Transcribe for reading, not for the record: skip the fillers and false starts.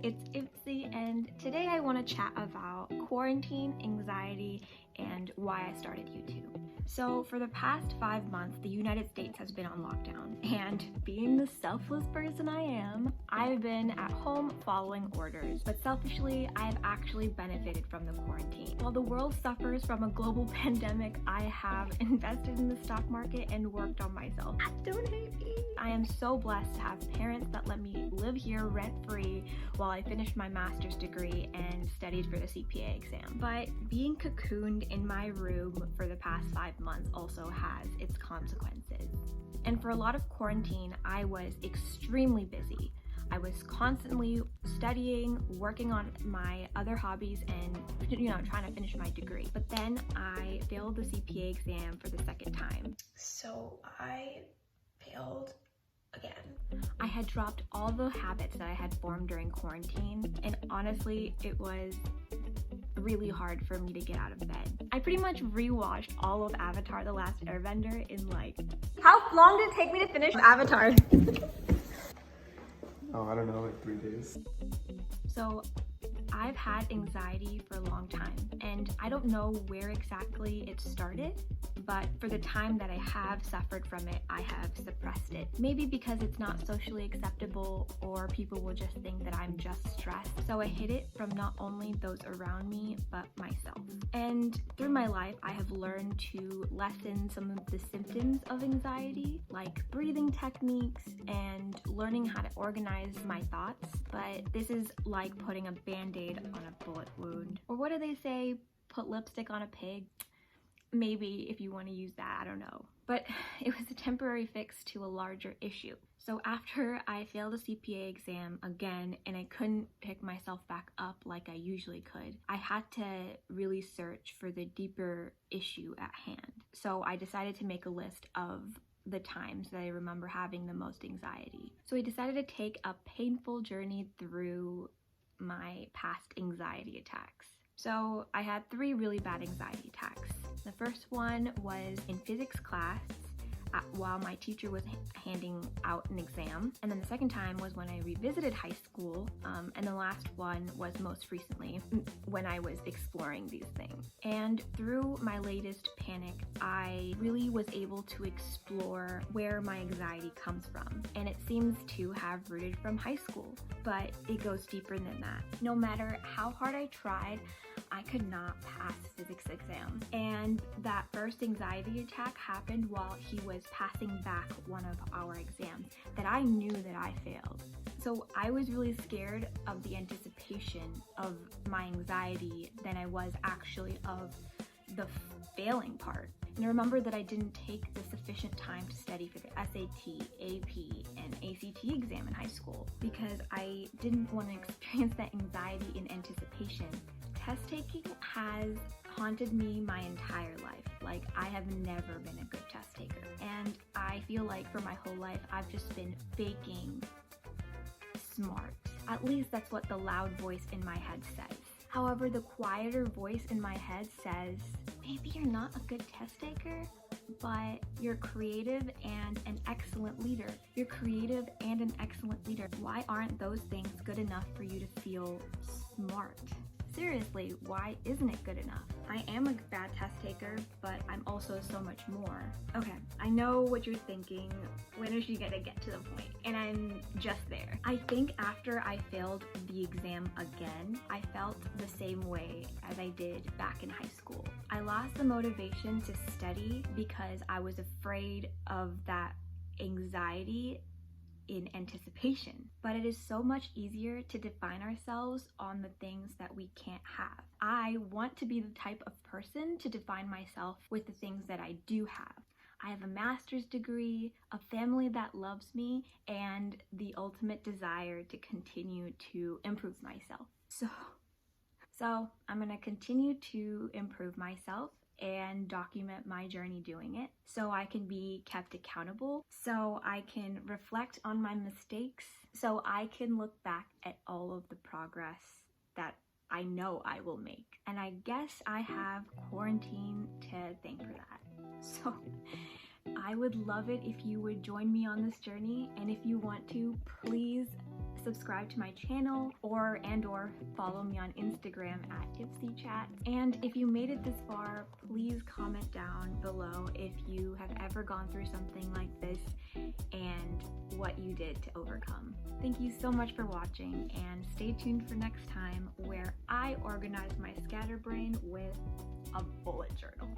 it's Ipsy, and today I want to chat about quarantine, anxiety, and why I started YouTube. So for the past 5 months, the United States has been on lockdown, and being the selfless person I am, I've been at home following orders, but selfishly, I have actually benefited from the quarantine. While the world suffers from a global pandemic, I have invested in the stock market and worked on myself. Don't hate me. I am so blessed to have parents that let me live here rent-free while I finished my master's degree and studied for the CPA exam. But being cocooned in my room for the past 5 months also has its consequences. And for a lot of quarantine, I was extremely busy. I was constantly studying, working on my other hobbies, and trying to finish my degree. But then I failed the CPA exam for the second time. So I failed again. I had dropped all the habits that I had formed during quarantine, and honestly, it was really hard for me to get out of bed. I pretty much rewatched all of Avatar: The Last Airbender in how long did it take me to finish Avatar? Oh, I don't know, like 3 days. So I've had anxiety for a long time, and I don't know where exactly it started, but for the time that I have suffered from it, I have suppressed it. Maybe because it's not socially acceptable, or people will just think that I'm just stressed. So I hid it from not only those around me, but myself. And through my life, I have learned to lessen some of the symptoms of anxiety, like breathing techniques and learning how to organize my thoughts. But this is like putting a band-aid on a bullet wound. Or what do they say? Put lipstick on a pig? Maybe, if you want to use that, I don't know. But it was a temporary fix to a larger issue. So after I failed the CPA exam again and I couldn't pick myself back up like I usually could, I had to really search for the deeper issue at hand. So I decided to make a list of the times that I remember having the most anxiety. So I decided to take a painful journey through my past anxiety attacks. So I had 3 really bad anxiety attacks. The first one was in physics class while my teacher was handing out an exam. And then the second time was when I revisited high school. And the last one was most recently when I was exploring these things. And through my latest panic, I really was able to explore where my anxiety comes from. And it seems to have rooted from high school, but it goes deeper than that. No matter how hard I tried, I could not pass physics exam. And that first anxiety attack happened while he was passing back one of our exams that I knew that I failed. So I was really scared of the anticipation of my anxiety than I was actually of the failing part. And I remember that I didn't take the sufficient time to study for the SAT, AP, and ACT exam in high school because I didn't want to experience that anxiety in anticipation. Test taking has haunted me my entire life. I have never been a good test taker. And I feel like for my whole life, I've just been faking smart. At least that's what the loud voice in my head says. However, the quieter voice in my head says, maybe you're not a good test taker, but you're creative and an excellent leader. You're creative and an excellent leader. Why aren't those things good enough for you to feel smart? Seriously, why isn't it good enough? I am a bad test taker, but I'm also so much more. Okay, I know what you're thinking. When is she gonna get to the point? And I'm just there. I think after I failed the exam again, I felt the same way as I did back in high school. I lost the motivation to study because I was afraid of that anxiety in anticipation. But it is so much easier to define ourselves on the things that we can't have. I want to be the type of person to define myself with the things that I do have. I have a master's degree, a family that loves me, and the ultimate desire to continue to improve myself. So I'm gonna continue to improve myself and document my journey doing it so I can be kept accountable, so I can reflect on my mistakes, so I can look back at all of the progress that I know I will make. And I guess I have quarantine to thank for that. So I would love it if you would join me on this journey, and if you want to, please subscribe to my channel or follow me on Instagram at ipsychats. And if you made it this far, please comment down below if you have ever gone through something like this and what you did to overcome. Thank you so much for watching, and stay tuned for next time where I organize my scatterbrain with a bullet journal.